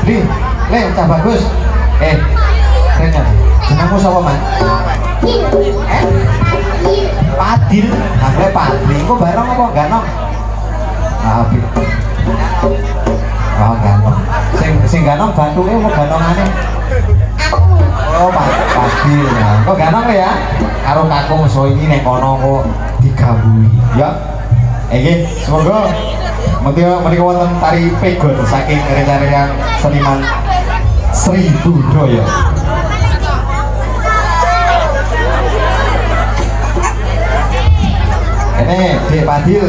Li, le, cah bagus. Keren. Jenengmu sapa, Man? Padil. Nah, Padil. Kok bareng apa ganong? Apik. Oh, ganong. Sing ganong batuke apa ganongane? Oh, Padil. Nah, kok ganong ya? Karo kakung so ini nek kono kok digabui. Ya. Nggih, semoga menika wonten tari pegon saking rekan-rekan seniman Sri Budaya. Ini Dek Padil.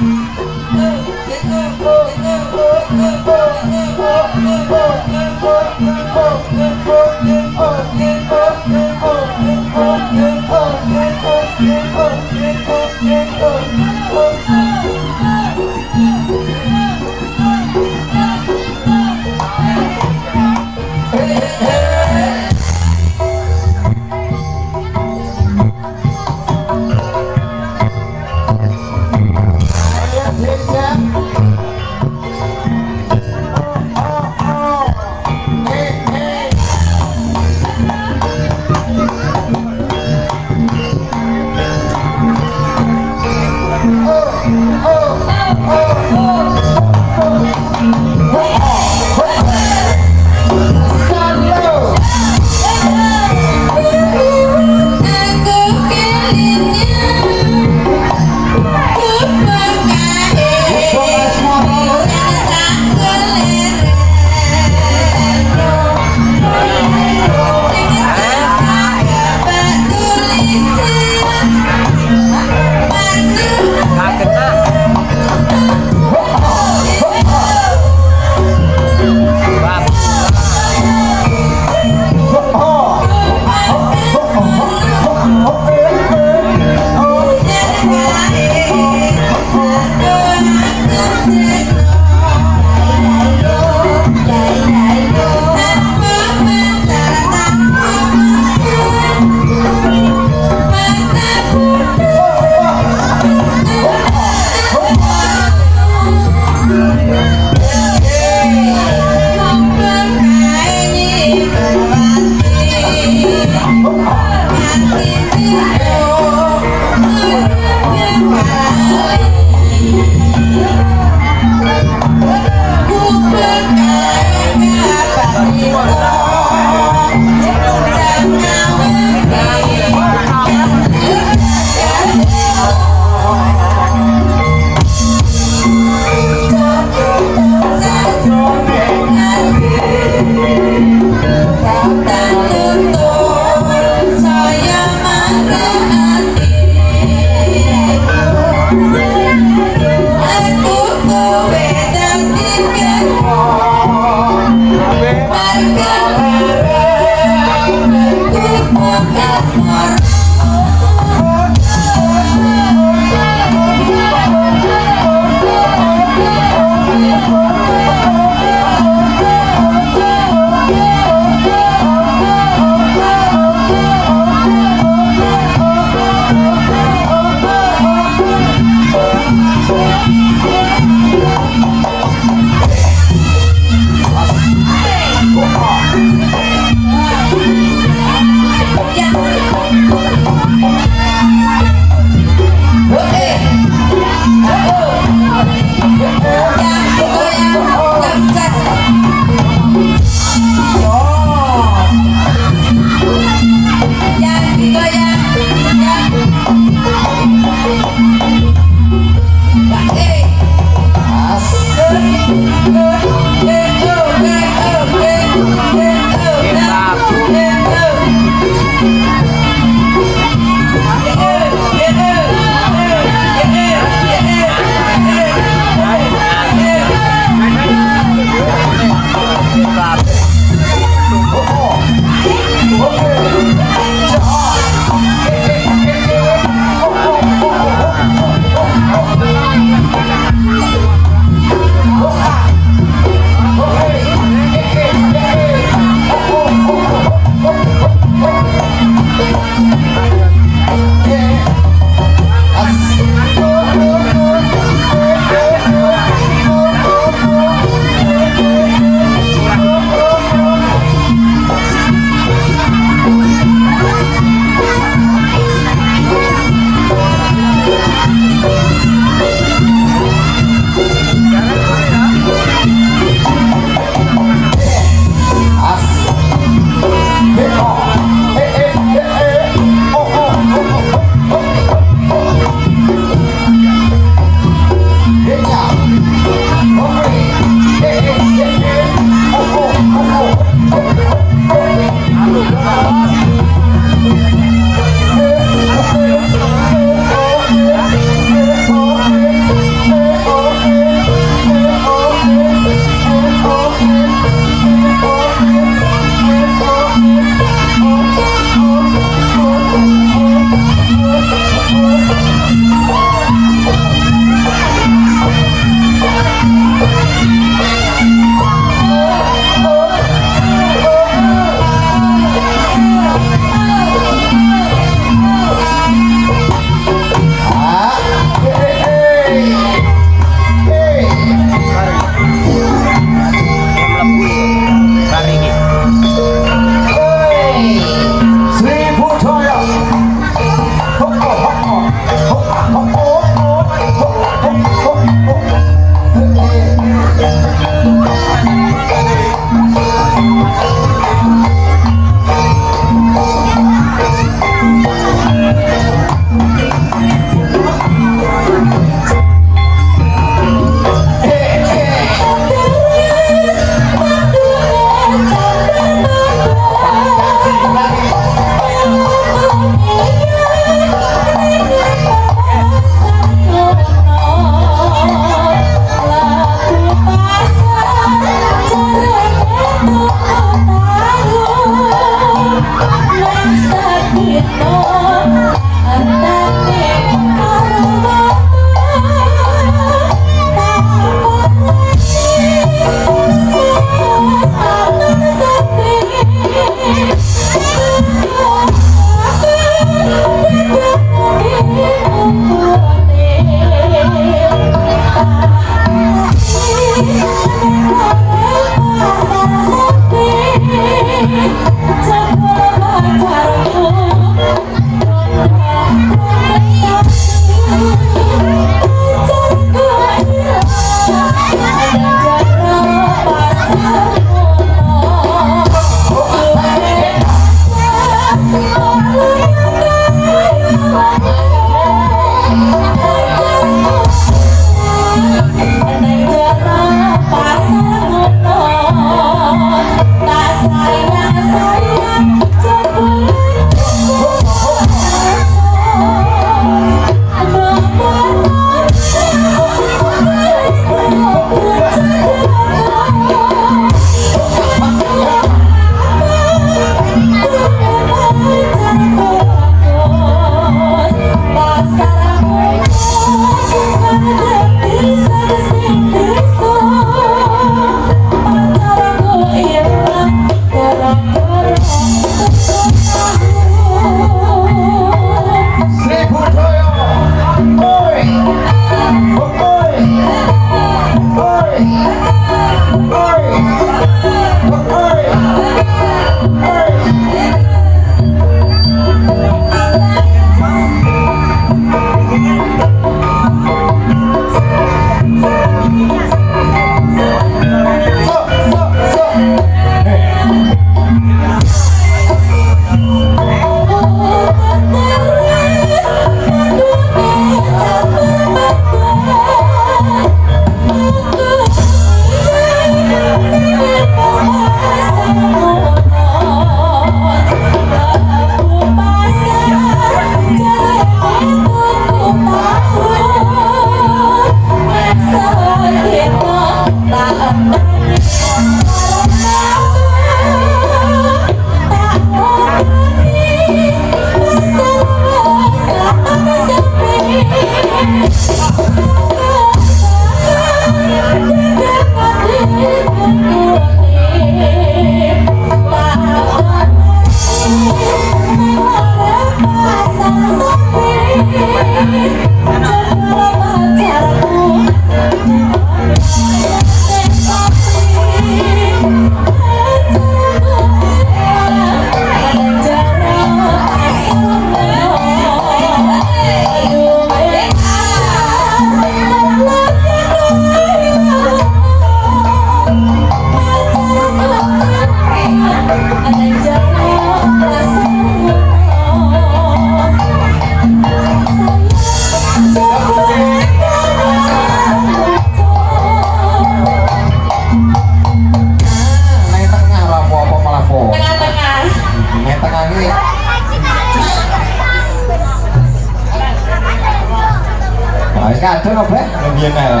wis kadung opo mbiyen ae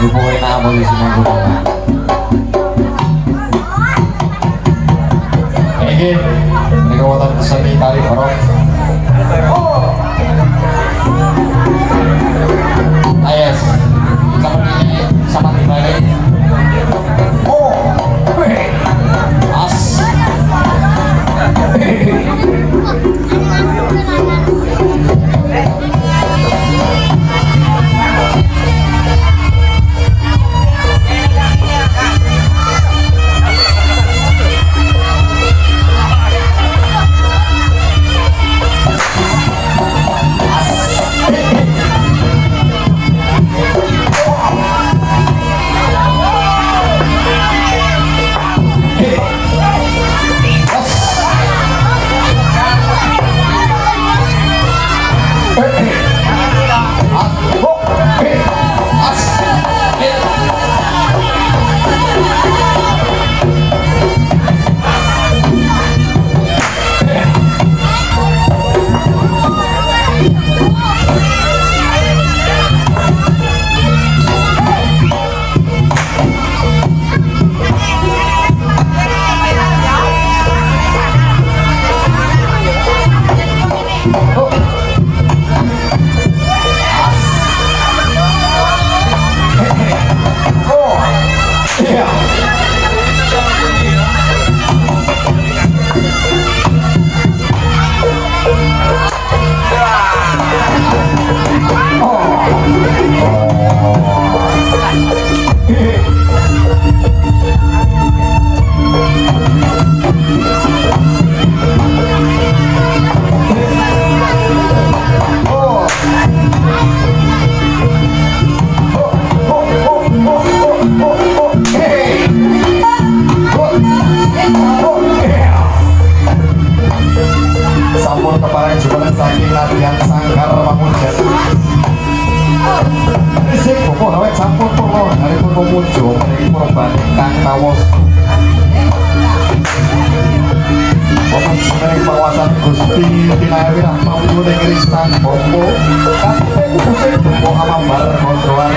ibu enak polisi nang kono iki nek wonten seni tari barong ayes sama gimana as sampun kepareng jumeneng saking latihan sangkar pamujan isik bopo awet sampun purwo hari pun memujo meniki perubahan kang kawos wonten jumeneng penguasaan Gusti Tinawi Rahmawi ing Kristan Bopo kate kusik bopo amambar kontrol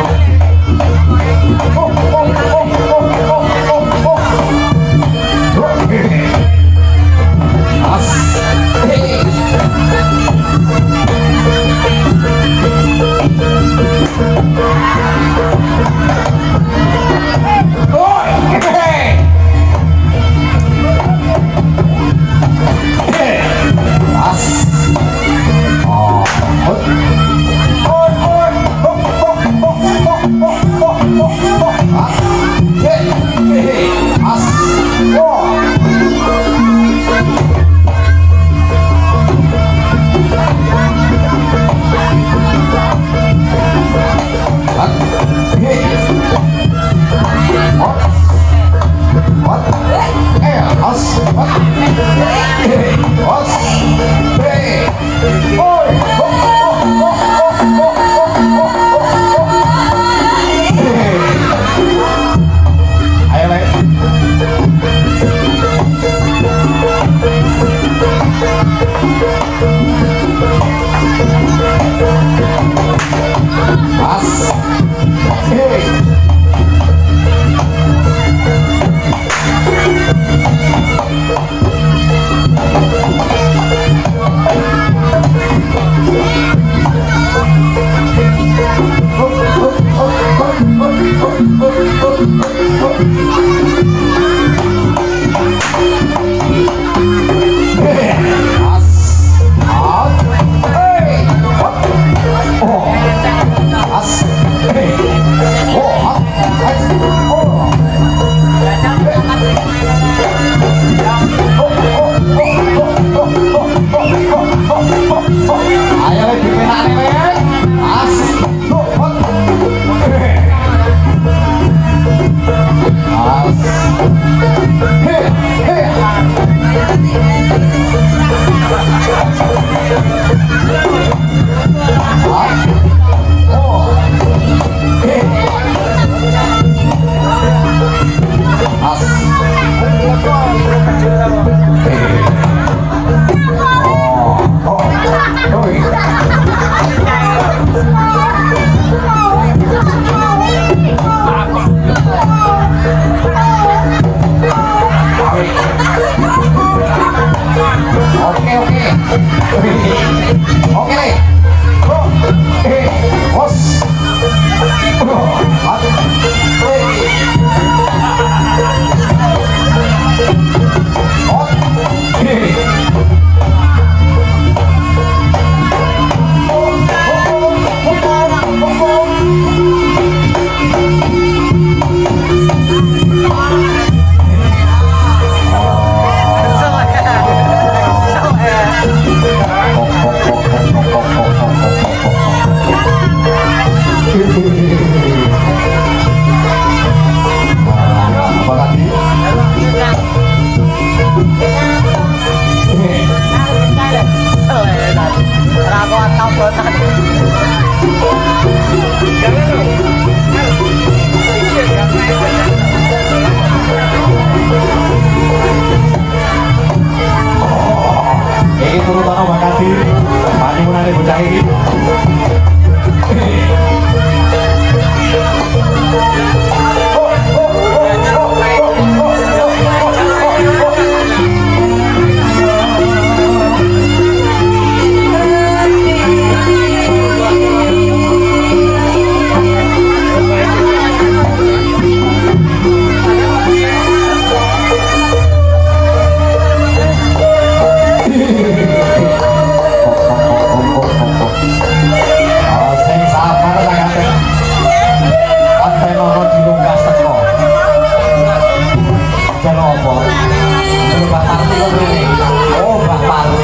apa? Mbak Parti kok ini. Oh, Mbak Parti.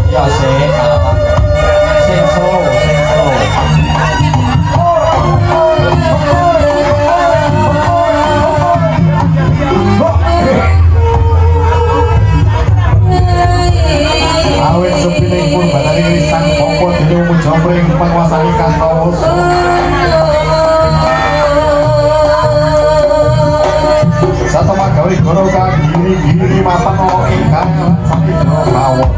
Ya sih, sing slow, sing slow. Awet sepilih pun batari krisan pokok dini mujombring penguasai kantos. Satu magawi gorokan giri-giri mapan o ingkang sampai drogawok.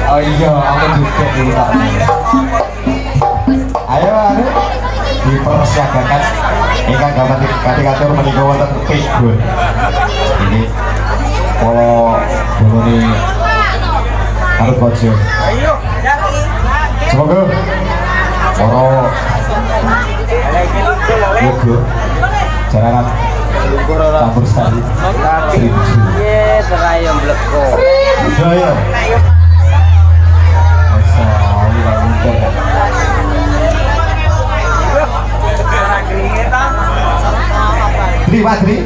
Oh iya, aku juga dulu. Ayo, dipersiagakan. Ingkang gambar katur menika wonten figur. Ini kalau bolone harus bojo. Semoga para yoga jaranan campur sari. Iya, terayam bleko. Budaya. Asal mungkin. Dri, Pak Dri,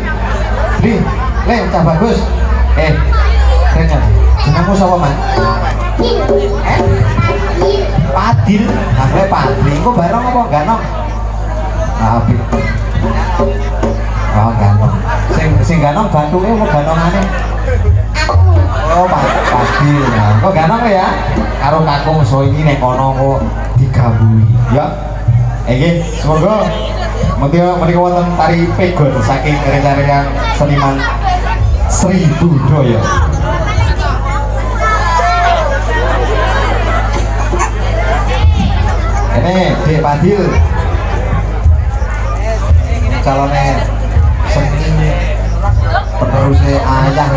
le, cah bagus. Keren. Jenengmu sapa, Man? Padil, namanya Padri. Kok bareng apa enggak, Nom? Apik. Oh, ganong. Sing ganong batuke mau ganongane. Oh, pagi. Nah, kok ganong ya? Karo kakung so ini nek kono kok digabui. Ya. Iki semoga menika wonten tari pegon saking rekan-rekan seniman Sri Budaya. Ini Dek Padil calonnya seni penerusnya ayah.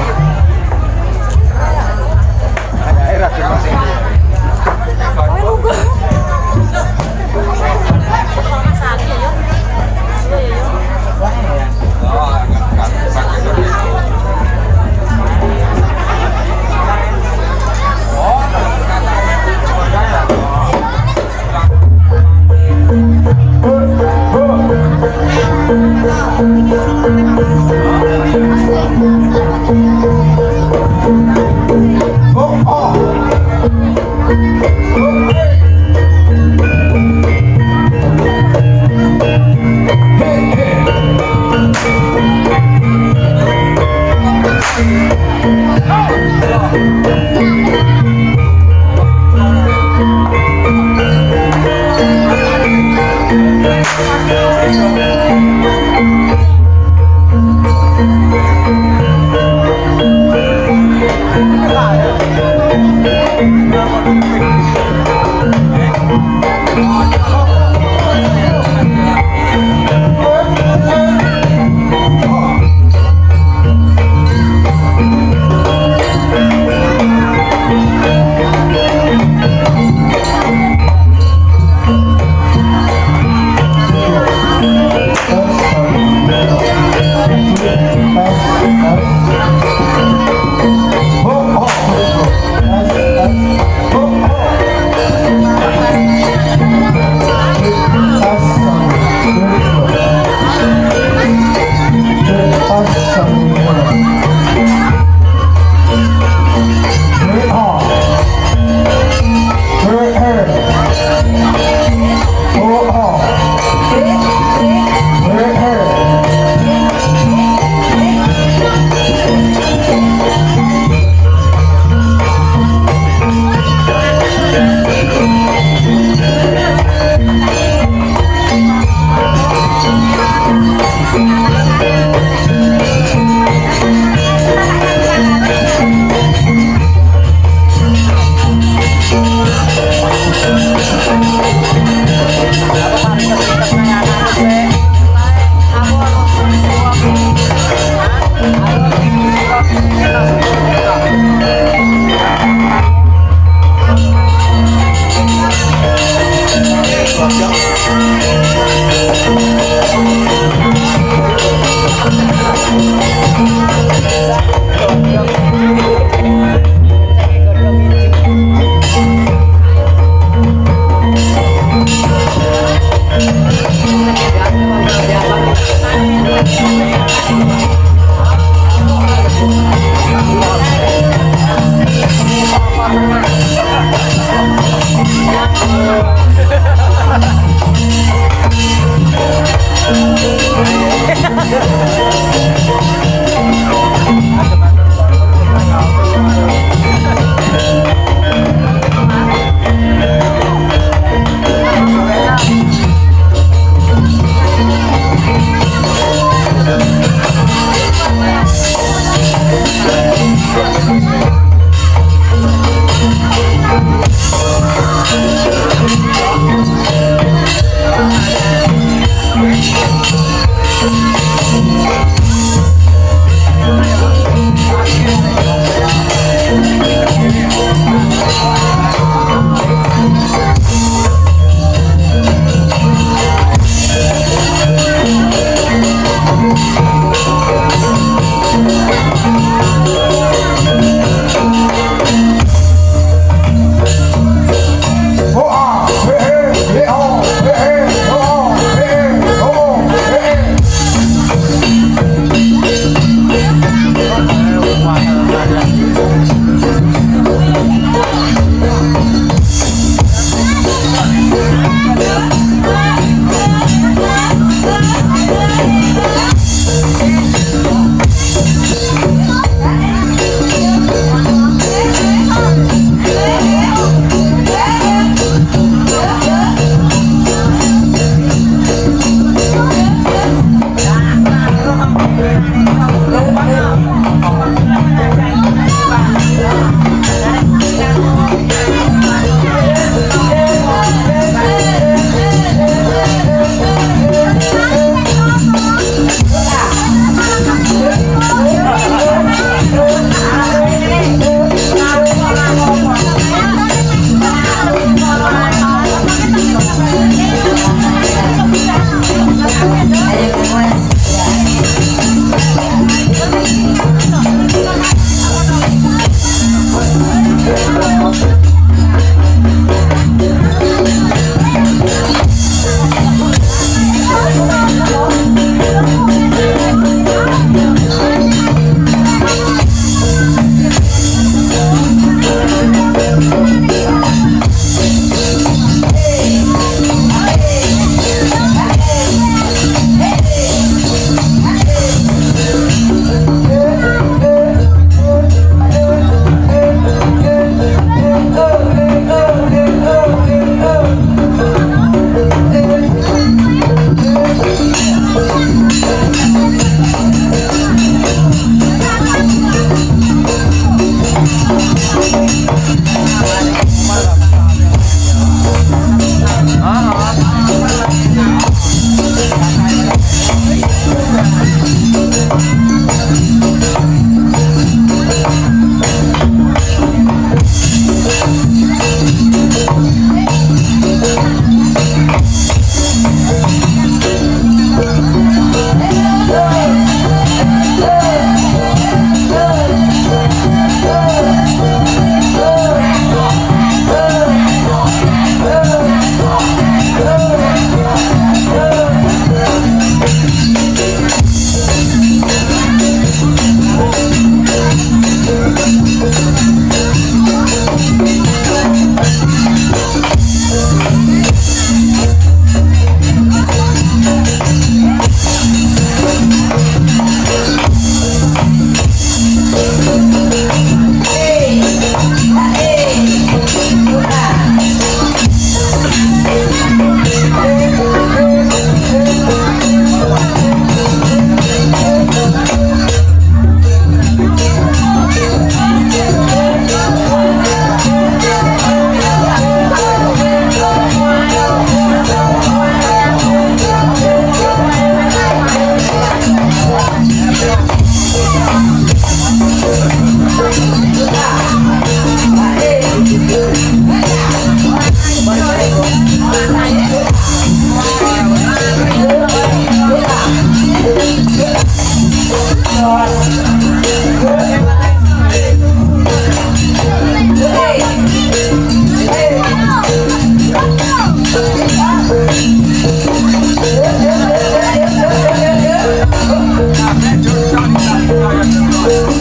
Yeah.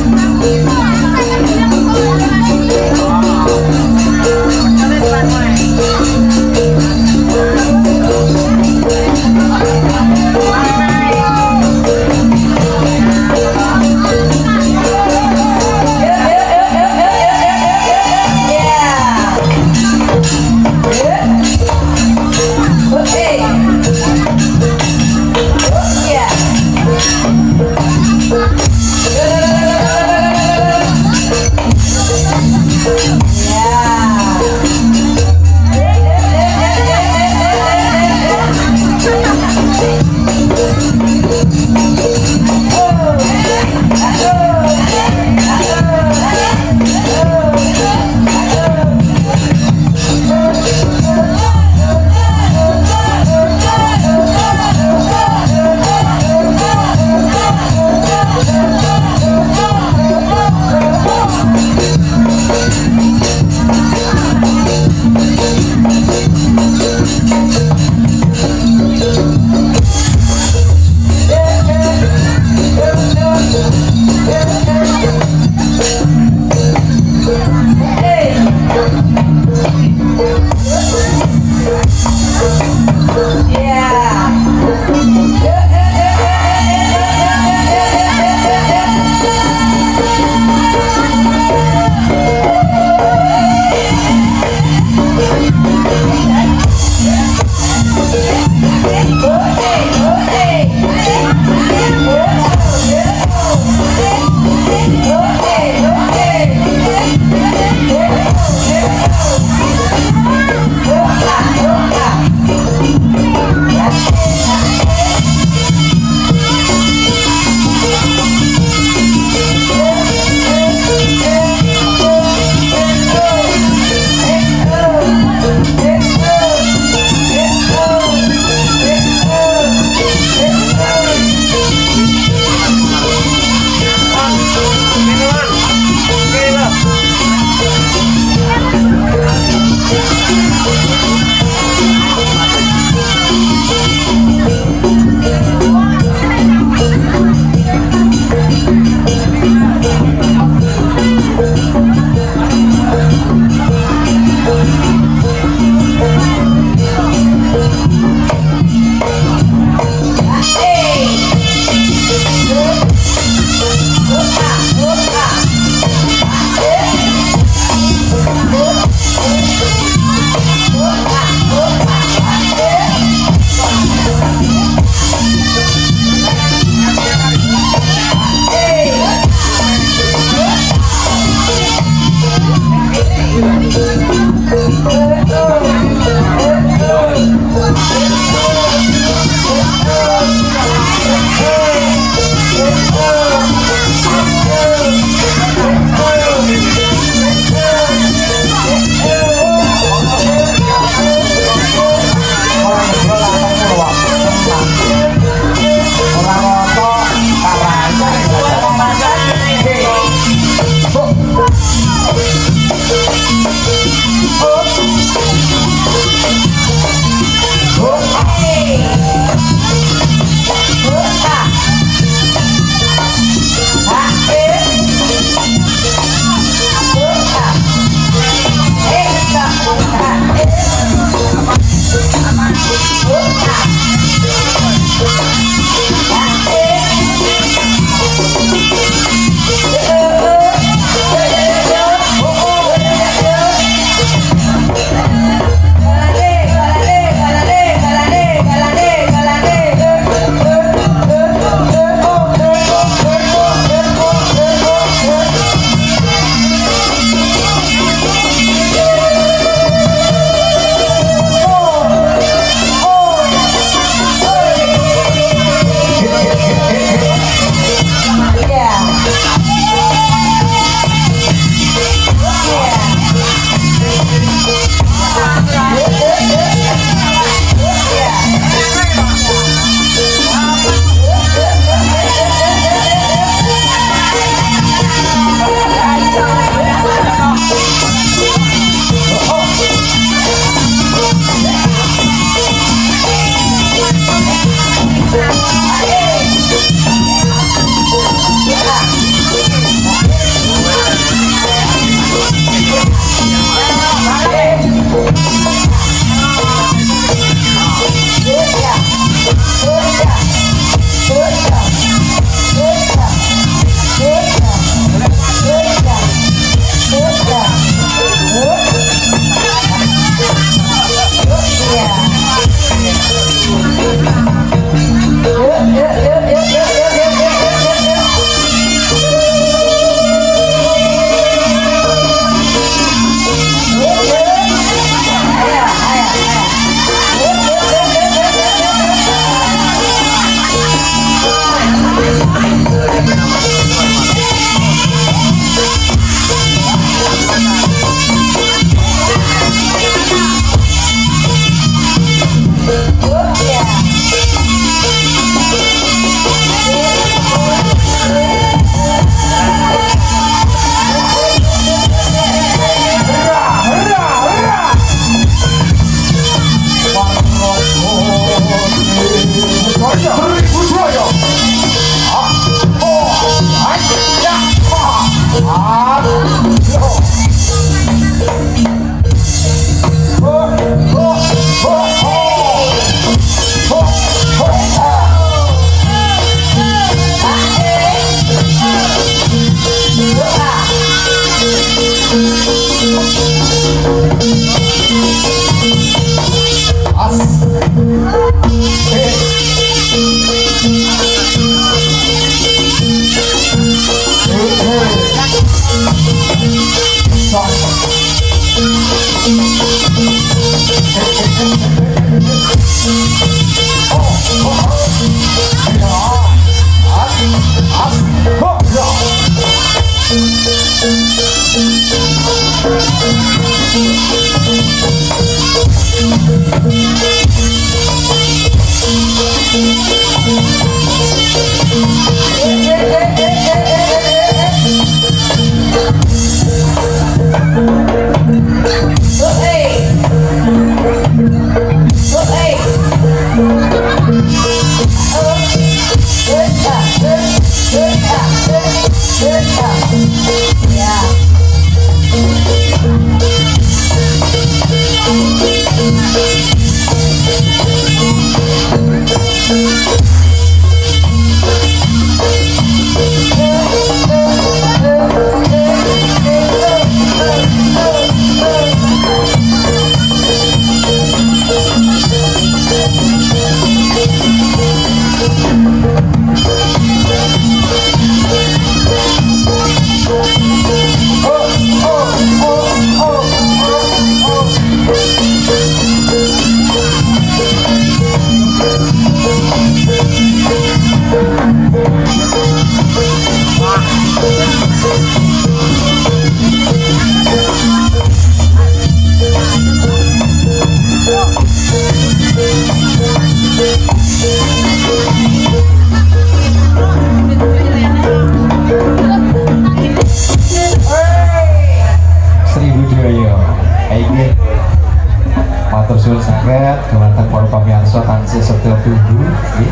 Matur suwun sanget dumateng para pamirsa tansih sedaya tunggu nggih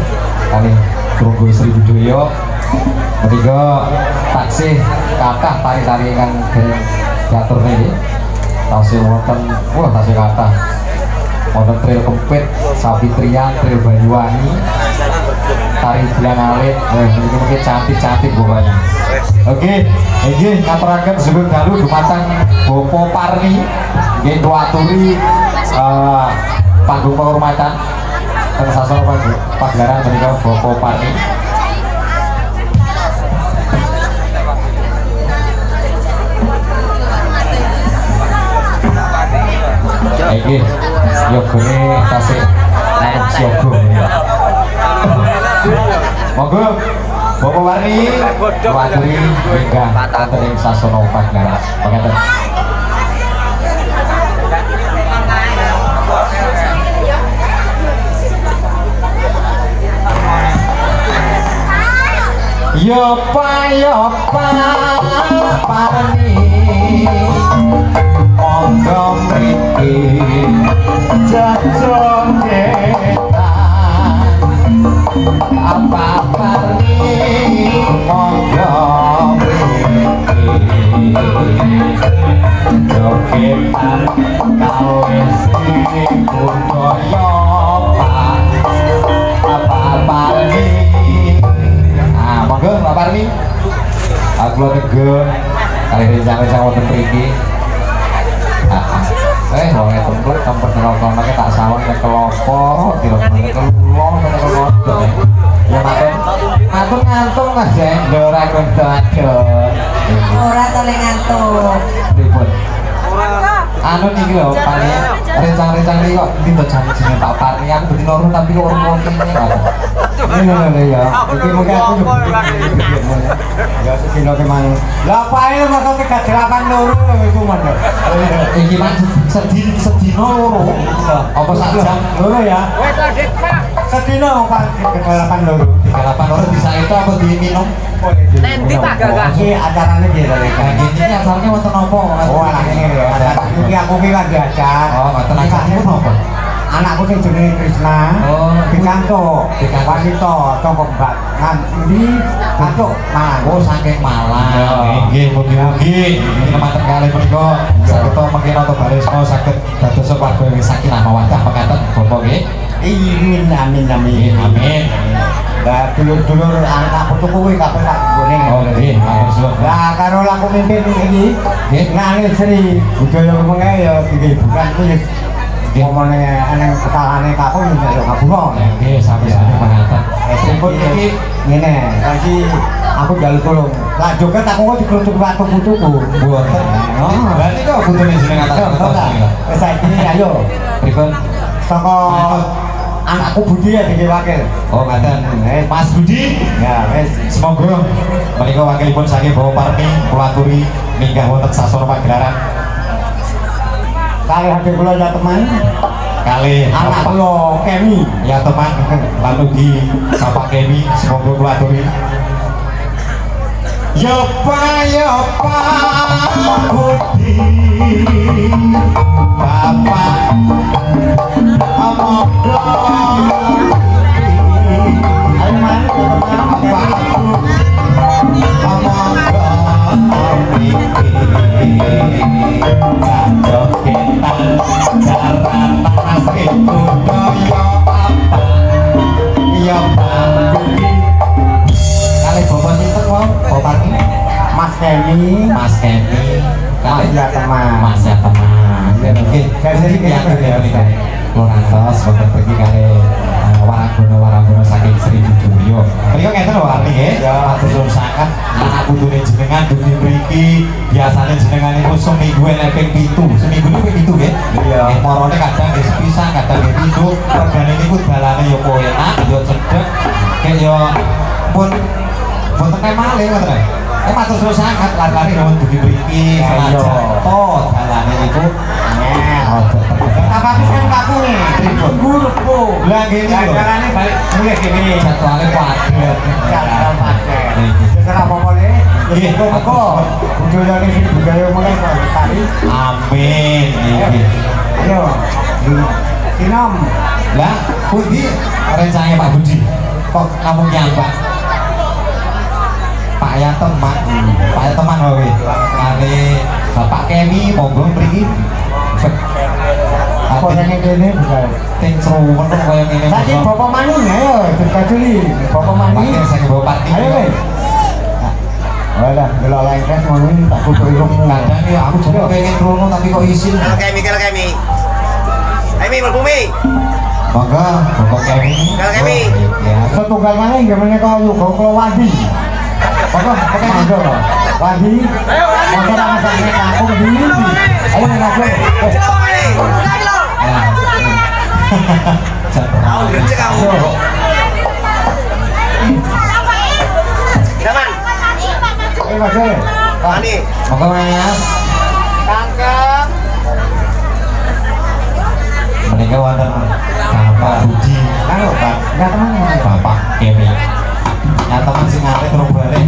kalih Trunggu Sri Budaya menika taksih kathah tari-tari ingkang dereng diatur niki tasih wonten tasih kathah wonten tril kempit, sapitrian, tril Banyuwangi, tari bilang alit, menika mungkin cantik-cantik pokoknya. Oke, nggih ngaturaken sebelum dalu dumateng Bapak Parni nggih kuaturi panggung penghormatan dan sasana pagelaran menika Bapak Parni. Iki yogane tasih nang siaga. Monggo Bapak Parni kuaturi minggah wonten ing sasana pagelaran. Pangaten. Yopa Parni monggo mriki jajong ketan apa Parni monggo mriki jogetan kawis kudu yopa apa Parni. Monggo Pak Parni. Aku nego kali rencang-rencang wonten mriki. Wong tempat nongkrongnya tak sawang ke kelopo, kira-kira kelulong, kelulong. Ya matur ngantung mas ya, ora kudu adon. Ora tole ngantuk. Pripun? Anu niki lho, Parni. Rencang-rencang iki kok dinten jenenge Pak Parni aku beti loro tapi kok ora kene kok. Ini ya. Iki mungkin aku ya sekilo kemang. Lah pae masa kegelapan loro iku men. Iki mah sedino loro. Apa sak jam loro ya? Wes adit Pak. Sedino Pak kegelapan loro. Kegelapan loro bisa itu apa diminum? Nanti Pak gagah. Iki acarane piye to? Iki acarane wonten apa? Oh, ini ya. Iki aku ki kan diajar. Oh, ngoten acarane napa? anakku sing jenenge Krisna. Oh, Pikanto, Pikanto. Wanito, Cokok Mbak. Nanti Kancuk Malang. Oh, saking Malang. Ya. Nggih, mugi-mugi teman-teman kali menika saged mungkin atau barisno saged dados warga yang sakinah mawaddah mekaten Bapak nggih. Amin, amin, amin. Amin. Lah dulur-dulur anak putu kuwi kabeh tak gone. Oh, nggih, matur suwun. Lah karo laku mimpin iki, Nggih. ngane Sri budaya mengke ya iki bukan kuwi omone ana kekalane kapung ya kaburo. Nggih, sami-sami mekaten. Sipun iki ngene, saiki aku njaluk tulung. Lah joget aku kok dikrutuk watu putuku. Mboten. Oh. Berarti kok putune jeneng atas. Wis saiki ayo Pripun? saka anakku Budi ya dikira wakil. Oh, ngaten. Mas Budi. Ya wis. Semoga menika wakilipun saking Bapak Parmi kula aturi minggah wonten sasana pagelaran Kali hati kula ya teman, kali anak kula Kemi. ya teman lan ugi Bapak Kemi semoga kula aturi yo pa Budi Bapak Amodo Ayo man, Mas Kemi, Mas Kemi, Mas ya teman. Mas ya teman. Ya mungkin Jadi ya Lorantos wonten pergi kali waranggono saking Sri Budaya. Menika ngeten lho arti nggih. Ya matur suwun sanget anak putune jenengan dugi mriki biasane jenengan niku seminggu enek ping 7. Seminggu niku ping 7 nggih. Iya. Nggih marane kadang nggih sepisan, kadang nggih pindho. Regane niku dalane ya kok enak, ya cedhek. Kayak ya pun boten malih ngoten. Matur suwun sanget lari-lari nuwun dugi mriki Iya. senajan dalane niku Angel. Apa pisan kaku nih? Guru po. Lah ngene lho. Carane balik mulih kene. Jadwale padet. Jadwal pakai. Nggih. Sekarang apa boleh? Nggih. Kok budaya ini budaya mulai kok tadi. Amin. Nggih. Ayo. Sinom. Lah, pundi rencananya Pak Budi? Kok kamu nyambak? Pak ya teman. Pak ya teman wae. Kali Bapak Kemi monggo mriki. Apa yang ini budaya? Ting seruwen kaya ngene. Saiki bapak mani ayo dikajuli. Bapak mani. Pakai saking bawa parti. Ayo weh. Walah, delok lengkes ngono iki tak kudu ilmu. Kadang ya aku juga pengen rono tapi kok izin. Kalau kami. Kami berbumi. Monggo, Bapak Kemi. Kalau Kemi. Ya. Setunggal mana yang menika yoga kula wadi. Pokok pakai mangga lho. Wadi. Masyarakat mereka aku di. Ayo ngaku. Ya. Tahu gercek kamu. Zaman. Ayo Mas. Ani. Monggo Mas. Tangkap. Menika wonten Bapak Budi, Halo, Pak. Enggak teman. Bapak Kemi. Ya teman sing ngare terus balik.